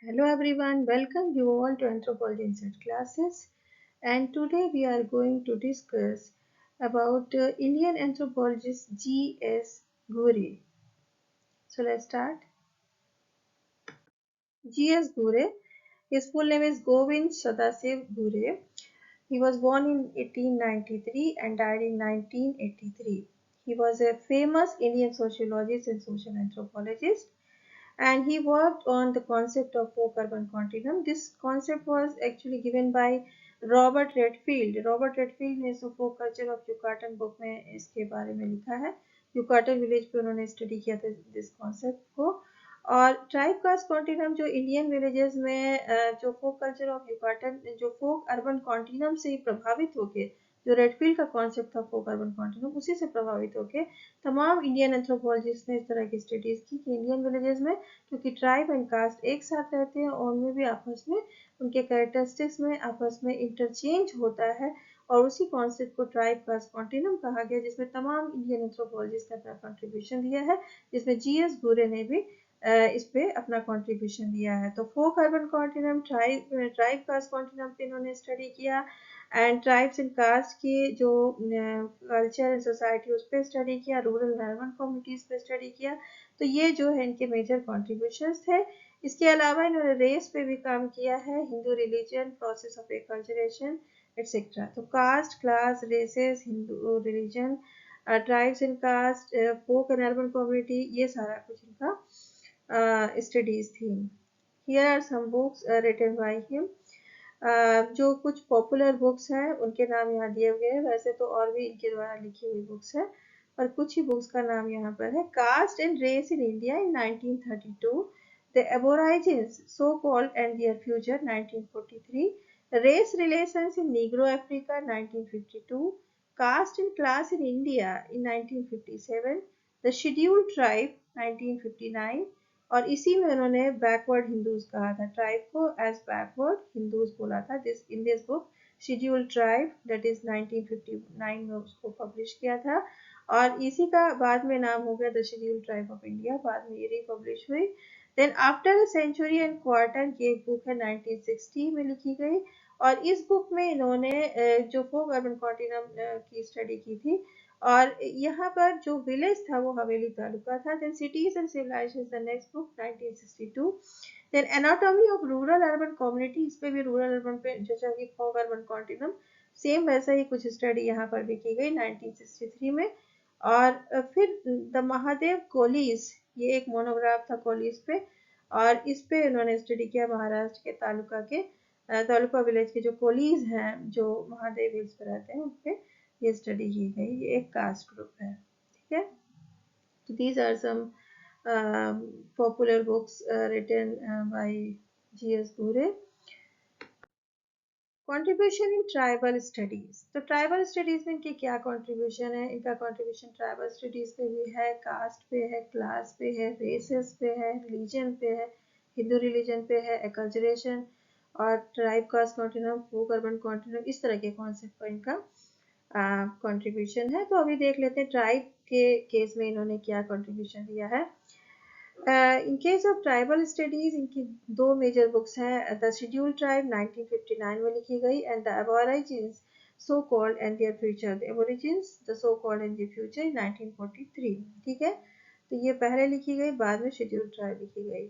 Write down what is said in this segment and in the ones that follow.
Hello everyone, welcome you all to Anthropology Inside Classes, and today we are going to discuss about Indian anthropologist G.S. Ghurye. So let's start. G.S. Ghurye, his full name is Govind Sadasiv Ghurye. He was born in 1893 and died in 1983. He was a famous Indian sociologist and social anthropologist, and he worked on the concept of folk urban continuum. This concept was actually given by Robert Redfield ने so folk culture of Yucatan book में इसके बारे में लिखा है। Yucatan village पे उन्होंने study किया था दिस कॉन्सेप्ट को। और ट्राइब कास्ट कॉन्टिनम जो इंडियन विलेजेस में जो फोक कल्चर ऑफ यूकाटन जो फोक अर्बन कॉन्टिनम से प्रभावित होके जो रेडफील्ड का कॉन्सेप्ट था फोक अर्बन कॉन्टिनम उसी से प्रभावित होके तमाम इंडियन एंथ्रोपोलॉजिस्ट ने इस तरह की स्टडीज की कि इंडियन विलेजेस में क्योंकि ट्राइब एंड कास्ट एक साथ रहते हैं और उनमें भी आपस में उनके कैरेक्टरिस्टिक्स में आपस में इंटरचेंज होता है और उसी कॉन्सेप्ट को ट्राइब कास्ट कॉन्टिनम कहा गया जिसमें तमाम इंडियन एंथ्रोपोलॉजिस्ट ने अपना कंट्रीब्यूशन दिया है, जिसमें जीएस घुरे ने भी इस पे अपना कंट्रीब्यूशन दिया है। तो folk urban continuum tribe caste continuum पे इन्होंने स्टडी किया एंड ट्राइब्स एंड कास्ट की जो कल्चर एंड सोसाइटी उस पर स्टडी किया, रूरल अर्बन कम्युनिटीज पे स्टडी किया। तो ये जो है इनके मेजर कॉन्ट्रीब्यूशंस थे। इसके अलावा इन्होंने रेस पे भी काम किया है, Hindu religion, process of acculturation etcetera. तो caste, class, races, Hindu religion, tribes and caste, folk and urban community, ये सारा कुछ इनका स्टडीज थी। Here are some books written by him. जो कुछ पॉपुलर बुक्स हैं उनके नाम यहाँ दिए हुए हैं, वैसे तो और भी इनके द्वारा लिखी हुई बुक्स है पर कुछ ही बुक्स का नाम यहाँ पर है। Caste and race in India in 1932, the aborigines so called and their future 1943, race relations in Negro Africa 1952, caste and class in India in 1957, the scheduled tribe 1959, और इसी में उन्होंने बैकवर्ड हिंदूज कहा था, ट्राइब को एज बैकवर्ड हिंदूज बोला था। This in this book scheduled tribe that is 1959 में उसको पब्लिश किया था और इसी का बाद में नाम हो गया the scheduled tribe of India, बाद में ये रीपब्लिश हुई। Then after a century and quarter की एक बुक है 1960 में लिखी गई और इस बुक में इन्होंने जो फोक अर्बन कॉन्टिनम की स्टडी की थी और यहाँ पर जो विलेज था वो हवेली तालुका था। Then cities and civilisation the next book 1962। Then anatomy of rural urban community, इस पे भी रूरल अर्बन पे जैसा कि फोक अर्बन कॉन्टिनम सेम वैसा ही कुछ स्टडी यहाँ पर भी की गई 1963 में। और फिर द महादेव कोलीज, ये एक मोनोग्राफ था कोलीज पे और इस पे इन्होंने स्टडी किया महाराष्ट्र के तालुका विलेज के जो कोलीज हैं जो महादेव हिल्स पे रहते हैं उन पे ये स्टडी की गई। ये एक कास्ट ग्रुप है, ठीक है। तो these are some popular books written by G S Ghurye. Contribution in tribal studies, तो ट्राइबल स्टडीज में इनकी क्या कंट्रीब्यूशन है? इनका कंट्रीब्यूशन ट्राइबल स्टडीज पे भी है, कास्ट पे है, क्लास पे है, रेसेस पे है, रिलीजन पे है, हिंदू रिलीजन पे है, एकल्चरेशन और tribe caste continuum, folk urban continuum, इस तरह के कॉन्सेप्ट पर इनका कंट्रीब्यूशन है। तो अभी देख लेते हैं ट्राइब के केस में इन्होंने क्या कंट्रीब्यूशन दिया है। In case of tribal studies इनकी दो मेजर बुक्स हैं, द शेड्यूल्ड ट्राइब 1959 में लिखी गई and the aborigines so called and their future, the Aborigines the so called and their future 1943, ठीक है। तो ये पहले लिखी गई, बाद में शेड्यूल्ड ट्राइब लिखी गई।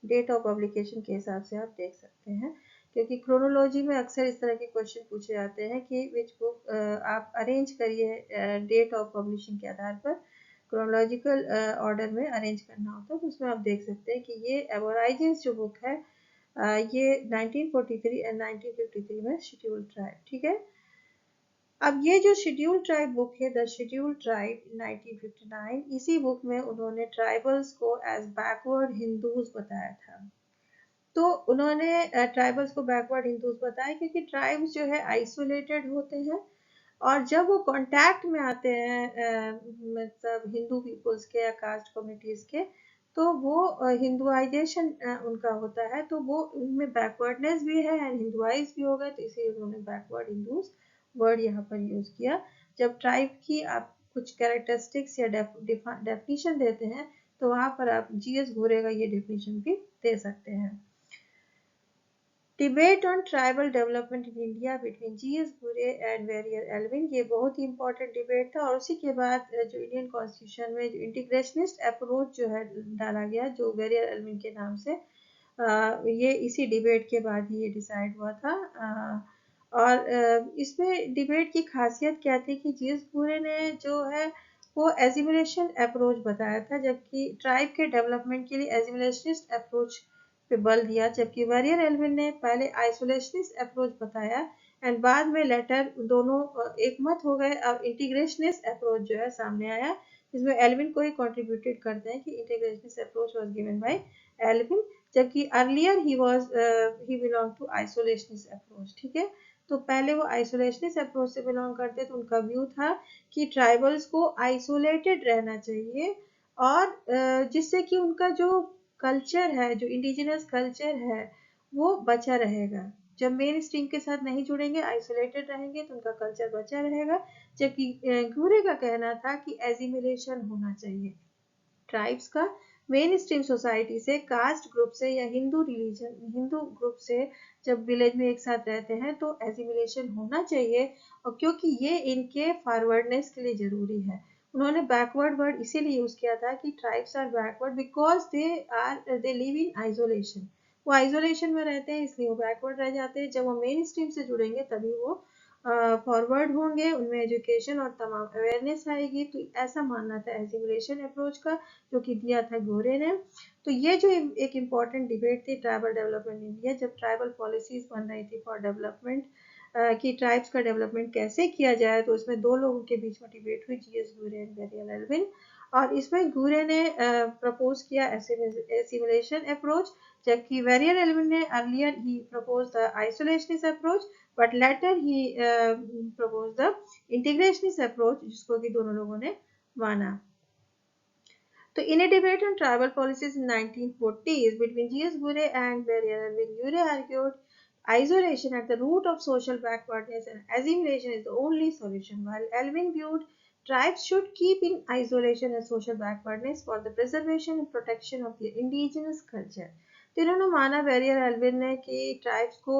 डेट ऑफ पब्लिकेशन के हिसाब से आप देख सकते हैं क्योंकि क्रोनोलॉजी में अक्सर इस तरह के क्वेश्चन पूछे जाते हैं कि विच बुक आप अरेंज करिए डेट ऑफ पब्लिशिंग के आधार पर, क्रोनोलॉजिकल ऑर्डर में अरेंज करना होता है। तो उसमें आप देख सकते हैं कि ये एबोराइजेंस जो बुक है ये 1943 एंड 1953 में शेड्यूल्ड ट्राइब, ठीक है। अब ये जो शेड्यूल्ड ट्राइब बुक है द शेड्यूल्ड ट्राइब 1959, इसी बुक में उन्होंने ट्राइबल्स को एज बैकवर्ड हिंदूज बताया था। तो उन्होंने ट्राइबल्स को बैकवर्ड हिंदूज बताया क्योंकि ट्राइब्स जो है आइसोलेटेड होते हैं और जब वो कांटेक्ट में आते हैं मतलब हिंदू पीपल्स के या कास्ट कम्युनिटीज के तो वो हिंदुआइजेशन उनका होता है, तो वो उनमें बैकवर्डनेस भी है एंड हिंदुआइज भी हो गए, तो इसीलिए उन्होंने बैकवर्ड हिंदूज वर्ड यहाँ पर यूज किया। जब ट्राइब की आप कुछ कैरेक्टरिस्टिक्स या डेफिनेशन देते हैं तो वहाँ पर आप जीएस घुरे का ये डेफिनेशन भी दे सकते हैं। Debate on tribal development in India between GS घुरे एंड वेरियर एल्विन, ये बहुत ही इंपॉर्टेंट डिबेट था। और उसी के बाद जो इंडियन कॉन्स्टिट्यूशन में जो इंटीग्रेशनिस्ट अप्रोच जो है डाला गया, जो वेरियर एल्विन के नाम से, ये इसी डिबेट के बाद ही ये डिसाइड हुआ था। और इसमें डिबेट की खासियत क्या थी कि जीएस घुरे ने जो है वो एजिमुलेशन अप्रोच बताया था, जबकि ट्राइब के डेवलपमेंट के लिए एजिमुलेशनिस्ट अप्रोच पे बल दिया, जबकि वेरियर एल्विन ने पहले आइसोलेशनिस्ट अप्रोच बताया एंड बाद में लेटर दोनों एक मत हो गए और इंटीग्रेशनिस्ट अप्रोच जो है सामने आया, जिसमें एल्विन को ही कंट्रीब्यूटेड करते हैं कि integrationist approach was given by Elwin, जबकि earlier he belong to isolationist approach. ठीक है, तो पहले वो आइसोलेशनिस्ट अप्रोच से बिलोंग करते, तो उनका व्यू था कि ट्राइबल्स को आइसोलेटेड रहना चाहिए और जिससे कि उनका जो कल्चर है, जो इंडिजिनस कल्चर है, वो बचा रहेगा। जब मेन स्ट्रीम के साथ नहीं जुड़ेंगे, आइसोलेटेड रहेंगे, तो उनका कल्चर बचा रहेगा। जबकि घूरे का कहना था कि एजिमिलेशन होना चाहिए ट्राइब्स का मेन स्ट्रीम सोसाइटी से, कास्ट ग्रुप से या हिंदू ग्रुप से जब विलेज में एक साथ रहते हैं तो एजिमिलेशन होना चाहिए, और क्योंकि ये इनके फॉरवर्डनेस के लिए जरूरी है। उन्होंने बैकवर्ड वर्ड इसीलिए यूज किया था कि tribes are backward because they live in isolation. वो आइसोलेशन में रहते हैं इसलिए वो बैकवर्ड रह जाते हैं। जब वो मेन स्ट्रीम से जुड़ेंगे तभी वो फॉरवर्ड होंगे, उनमें एजुकेशन और तमाम अवेयरनेस आएगी। तो ऐसा मानना था एजिमुलेशन अप्रोच का, जो कि दिया था गोरे ने। तो ये जो एक इम्पॉर्टेंट डिबेट थी ट्राइबल डेवलपमेंट इंडिया, जब ट्राइबल पॉलिसीज बन रही थी फॉर डेवलपमेंट, कि ट्राइब्स का डेवलपमेंट कैसे किया जाए, तो इसमें दो लोगों के बीच में डिबेट हुई, जीएस घूरे एंड वेरियल एल्विन। और इसमें घूरे ने प्रपोज किया एसिमुलेशन अप्रोच, जबकि वेरियल एल्विन ने earlier he propose the isolationist approach, but later he proposed the integrationist approach, जिसको कि दोनों लोगों ने माना। तो in a debate on tribal policies in 1940s between G.S. Gure and Barrier Elvin, Gure argued isolation at the root of social backwardness and assimilation is the only solution, while Elvin viewed tribes should keep in isolation and social backwardness for the preservation and protection of their indigenous culture. तो इन्होंने माना Verrier Elwin ने कि tribes को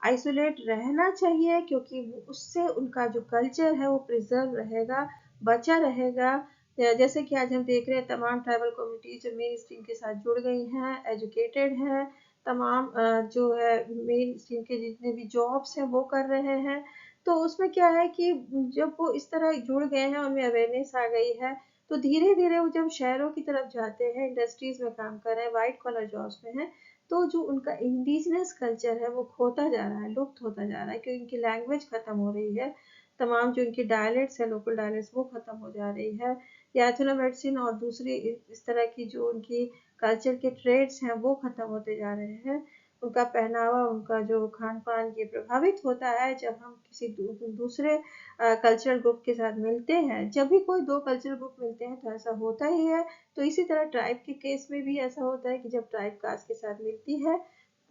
isolate रहना चाहिए, क्योंकि उससे उनका जो कल्चर है वो प्रिजर्व रहेगा, बचा रहेगा। जैसे कि आज हम देख रहे हैं तमाम ट्राइबल कम्युनिटीज जो मेन स्ट्रीम के साथ जुड़ गई हैं, एजुकेटेड हैं, तमाम जो है मेन स्ट्रीम के जितने भी जॉब्स हैं वो कर रहे हैं। तो उसमें क्या है कि जब वो इस तरह जुड़ गए हैं, उनमें अवेयरनेस आ गई है, तो धीरे धीरे वो जब शहरों की तरफ जाते हैं, इंडस्ट्रीज में काम कर रहे हैं, वाइट कॉलर जॉब्स में हैं, तो जो उनका इंडिजिनस कल्चर है वो खोता जा रहा है, लुप्त होता जा रहा है, क्योंकि उनकी लैंग्वेज खत्म हो रही है। तमाम जो इनकी डायलेक्ट्स है, लोकल डायलेक्ट्स, वो खत्म हो जा रही है। या एथनो मेडिसिन और दूसरी इस तरह की जो उनकी कल्चर के ट्रेड्स हैं वो खत्म होते जा रहे हैं। उनका पहनावा, उनका जो खान पान, ये प्रभावित होता है जब हम किसी दूसरे कल्चरल ग्रुप के साथ मिलते हैं। जब भी कोई दो कल्चरल ग्रुप मिलते हैं तो ऐसा होता ही है। तो इसी तरह ट्राइब के केस में भी ऐसा होता है कि जब ट्राइब कास्ट के साथ मिलती है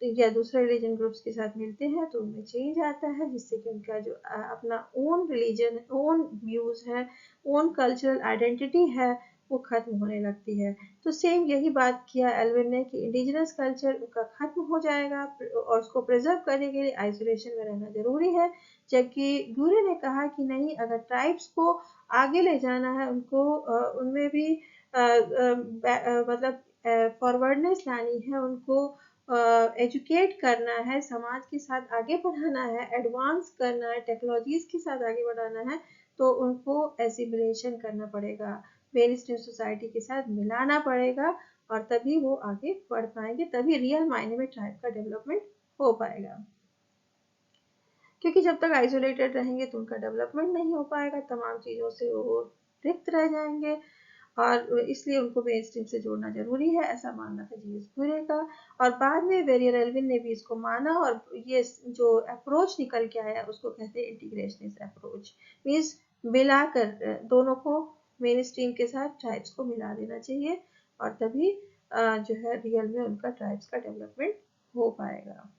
या दूसरे रिलीजन ग्रुप्स के साथ मिलते हैं तो उनमें चेंज आता है, जिससे कि उनका जो अपना ओन रिलीजन, ओन व्यूज है, ओन कल्चरल आइडेंटिटी है, वो खत्म होने लगती है। तो सेम यही बात किया एल्विन ने कि इंडिजिनस कल्चर उनका खत्म हो जाएगा और उसको प्रिजर्व करने के लिए आइसोलेशन में रहना जरूरी है। जबकि ग्यूरे ने कहा कि नहीं, अगर ट्राइब्स को आगे ले जाना है, उनको उनमें भी मतलब फॉरवर्डनेस लानी है, उनको एजुकेट करना है, समाज के साथ आगे बढ़ाना है, एडवांस करना है, टेक्नोलॉजीज के साथ आगे बढ़ाना है, तो उनको एसिमिलेशन करना पड़ेगा, मेन स्ट्रीम सोसाइटी के साथ मिलाना पड़ेगा, और तभी वो आगे बढ़ पाएंगे, तभी रियल मायने में ट्राइब का डेवलपमेंट हो पाएगा। क्योंकि जब तक आइसोलेटेड रहेंगे तो उनका डेवलपमेंट नहीं हो पाएगा, तमाम चीज़ों से वो रिक्त रह जाएंगे, और इसलिए उनको मेन स्ट्रीम से जोड़ना जरूरी है, ऐसा मानना था जीएस घुरे का। और बाद में वेरियर एल्विन ने भी इसको माना, और ये जो अप्रोच निकल के आया उसको कहते हैं इंटीग्रेशनिस्ट अप्रोच। मीन्स मिलाकर दोनों को, मेन स्ट्रीम के साथ ट्राइब्स को मिला देना चाहिए, और तभी जो है रियल में उनका ट्राइब्स का डेवलपमेंट हो पाएगा।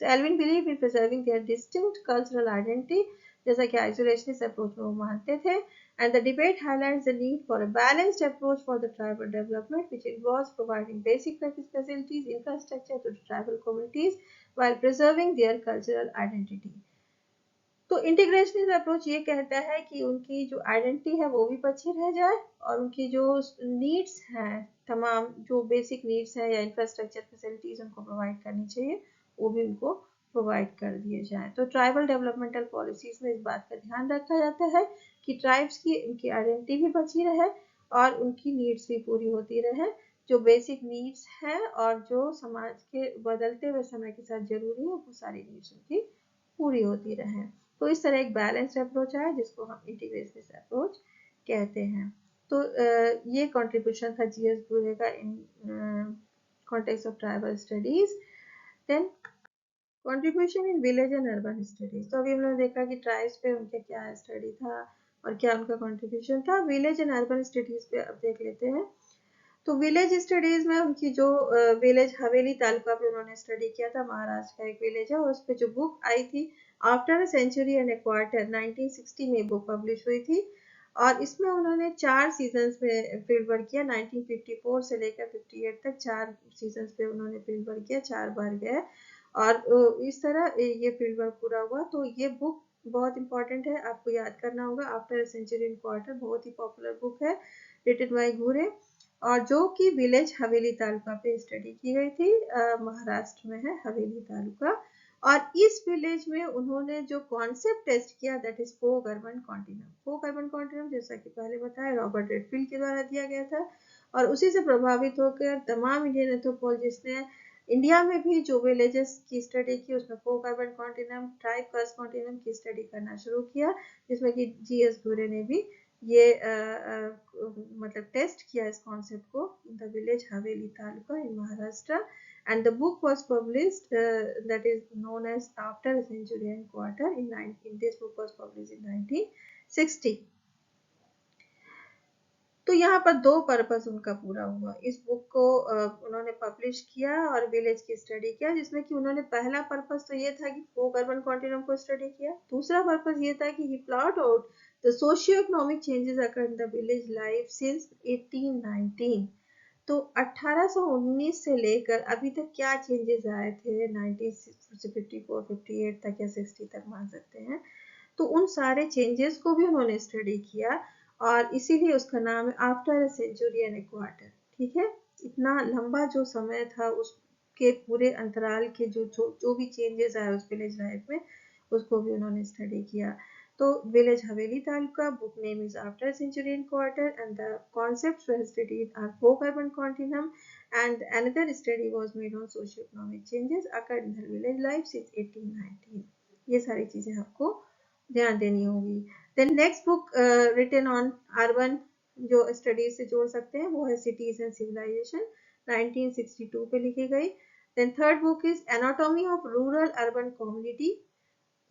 So Alvin believed in preserving their distinct cultural identity, जैसा कि आइसोलेशनिस्ट अप्रोच में वो मानते थे। And the debate highlights the need for a balanced approach for the tribal development, which involves providing basic facilities, infrastructure to the tribal communities while preserving their cultural identity. तो integrationist approach ये कहता है कि उनकी जो identity है वो भी बची रह जाए और उनकी जो नीड्स हैं, तमाम जो बेसिक नीड्स हैं या इंफ्रास्ट्रक्चर फैसिलिटीज उनको प्रोवाइड करनी चाहिए, वो भी उनको प्रोवाइड कर दिए जाएं। तो ट्राइबल डेवलपमेंटल पॉलिसीज में इस बात का ध्यान रखा जाता है कि ट्राइब्स की उनकी आइडेंटिटी भी बची रहे और उनकी नीड्स भी पूरी होती रहे, जो बेसिक नीड्स हैं और जो समाज के बदलते हुए समय के साथ जरूरी है वो सारी नीड्स उनकी पूरी होती रहे। तो इस तरह एक बैलेंस्ड अप्रोच है जिसको हम इंटीग्रेशनिस्ट अप्रोच कहते हैं। तो ये कंट्रीब्यूशन था जीएस बुरे का in context of tribal studies. Then contribution in village and urban studies. तो अभी हमने देखा कि ट्राइब्स पे उनका क्या स्टडी था और क्या उनका कंट्रीब्यूशन था। विलेज एंड अर्बन स्टडीज पे अब देख लेते हैं। तो विलेज स्टडीज में उनकी जो विलेज हवेली तालुका पे उन्होंने स्टडी किया था, महाराष्ट्र का एक विलेज है, और उस पर जो बुक आई थी after a century and a quarter 1960 में बुक पब्लिश हुई थी और इसमें उन्होंने 4 सीजन्स में फील्ड वर्क किया। 1954 से लेकर 58 तक 4 सीजन्स पे उन्होंने फील्ड वर्क किया, 4 बार गए और इस तरह ये फील्ड वर्क पूरा हुआ। तो ये बुक बहुत इंपॉर्टेंट है, आपको याद करना होगा। After a century and quarter बहुत ही पॉपुलर बुक है, रिटन बाय घूरे, और जो कि विलेज हवेली तालुका पे स्टडी की गई थी। महाराष्ट्र में है हवेली तालुका, और इस विलेज में उन्होंने जो कॉन्सेप्ट टेस्ट किया that is folk urban continuum. Folk urban continuum जैसा कि पहले बताया रॉबर्ट रेडफील्ड के द्वारा दिया गया था और उसी से प्रभावित होकर तमाम इंडियन एंथ्रोपोलॉजिस्ट ने इंडिया में भी जो विलेजेस की स्टडी की उसमें folk urban continuum, tribe caste continuum की स्टडी करना शुरू किया, जिसमें कि जीएस घुरे ने भी ये मतलब टेस्ट किया इस कॉन्सेप्ट को इन the village Haveli taluka in Maharashtra, and the book was published that is known as After a Century and Quarter in this book was published in 1960। तो यहाँ पर 2 पर्पस उनका पूरा हुआ। इस बुक को उन्होंने पब्लिश किया और विलेज की स्टडी किया, जिसमें कि उन्होंने पहला पर्पस तो ये था कि फोक अर्बन कॉन्टिनम को स्टडी किया। दूसरा पर्पस ये था कि he plot out the socio economic changes occurred in the village life since 1819। तो 1819 से लेकर अभी तक क्या चेंजेस आए थे 1954, 58 तक या 60 तक मान सकते हैं। तो उन सारे चेंजेस को भी उन्होंने स्टडी किया और इसीलिए उसका नाम है after a century and a quarter. ठीक है, इतना लंबा जो समय था उसके पूरे अंतराल के जो भी चेंजेस आए उस विलेज लाइफ में, उसको भी उन्होंने स्टडी किया। तो village Haveli taluka, book name is After a Century and Quarter, and the concepts were studied are folk urban continuum, and another study was made on socio-economic changes occurred in the village life since 1819। ये सारी चीजें आपको ध्यान देनी होगी। Then next book written on urban जो studies से जोड़ सकते हैं वो है सिटीज एंड सिविलाइजेशन, 1962 पे लिखी गई। Then third book is Anatomy of Rural Urban Community।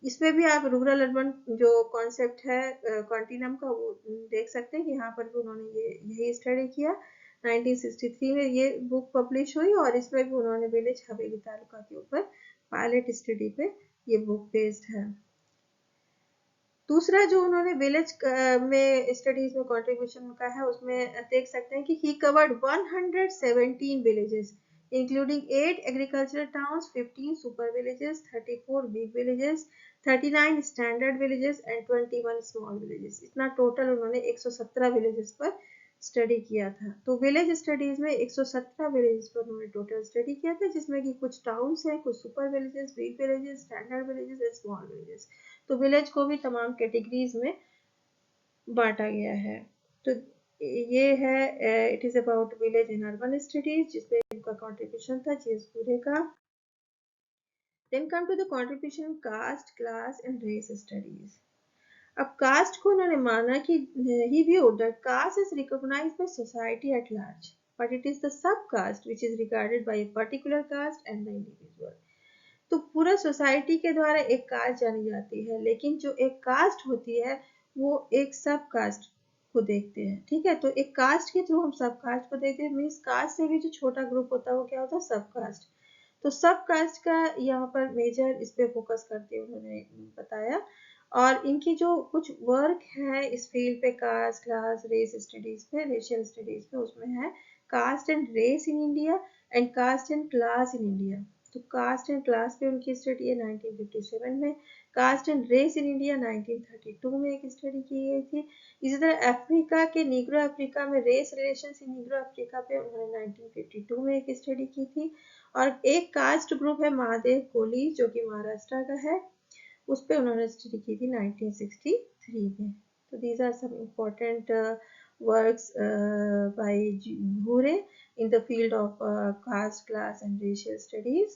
इसमें भी आप रूरल अर्बन जो कॉन्सेप्ट है कॉन्टिनम का वो देख सकते हैं कि यहाँ पर भी उन्होंने यही स्टडी किया। 1963 में ये बुक पब्लिश हुई और इसमें भी उन्होंने विलेज हवेली तालुका के ऊपर पायलट स्टडी पे ये बुक बेस्ड है। दूसरा जो उन्होंने विलेज में स्टडीज में कंट्रीब्यूशन का है उसमें देख सकते हैं कि ही covered 117 villages including 8 agricultural towns, 15 super villages, 34 big villages, 39 standard villages and 21 small villages। इतना टोटल उन्होंने 117 villages पर स्टडी किया था। तो विलेज स्टडीज में 117 विलेजेस पर उन्होंने टोटल स्टडी किया था, जिसमें कि कुछ टाउन्स हैं, कुछ super villages, big villages, standard villages and small villages. तो विलेज को भी तमाम कैटेगरीज में बांटा गया है। तो ये है it is about village and urban studies, जिसपे इनका कंट्रीब्यूशन था जीएस पूरे का। Then come to the contribution caste, class and race studies. अब कास्ट को उन्होंने माना कि ही viewed that caste is recognized by society at large, but it is the subcaste which is regarded by a particular caste and the individual। तो पूरा society के द्वारा एक कास्ट जानी जाती है, लेकिन जो एक कास्ट होती है वो एक सब कास्ट को देखते हैं। ठीक है, तो एक कास्ट के थ्रू हम सब कास्ट को देखते हैं, मीन्स कास्ट से भी जो छोटा ग्रुप होता है वो क्या होता है, सब कास्ट। तो सब कास्ट का यहाँ पर मेजर इस पे फोकस करते उन्होंने बताया। और इनकी जो कुछ वर्क है इस फील्ड पे, कास्ट क्लास रेस स्टडीज पे, रेशियल स्टडीज पे, उसमें है caste and race in India and caste and class in India. तो कास्ट एंड क्लास पे उनकी स्टडी है 1957 में, caste and race in India 1932 में एक स्टडी की गई थी। इसी तरह अफ्रीका के, नीग्रो अफ्रीका में race relations in Negro Africa पे उन्होंने 1952 में एक स्टडी की थी। और एक कास्ट ग्रुप है महादेव कोली जो कि महाराष्ट्र का है, उस पर उन्होंने स्टडी की थी 1963 में। तो these are some important works by Ghurye in the field of caste, class and racial studies.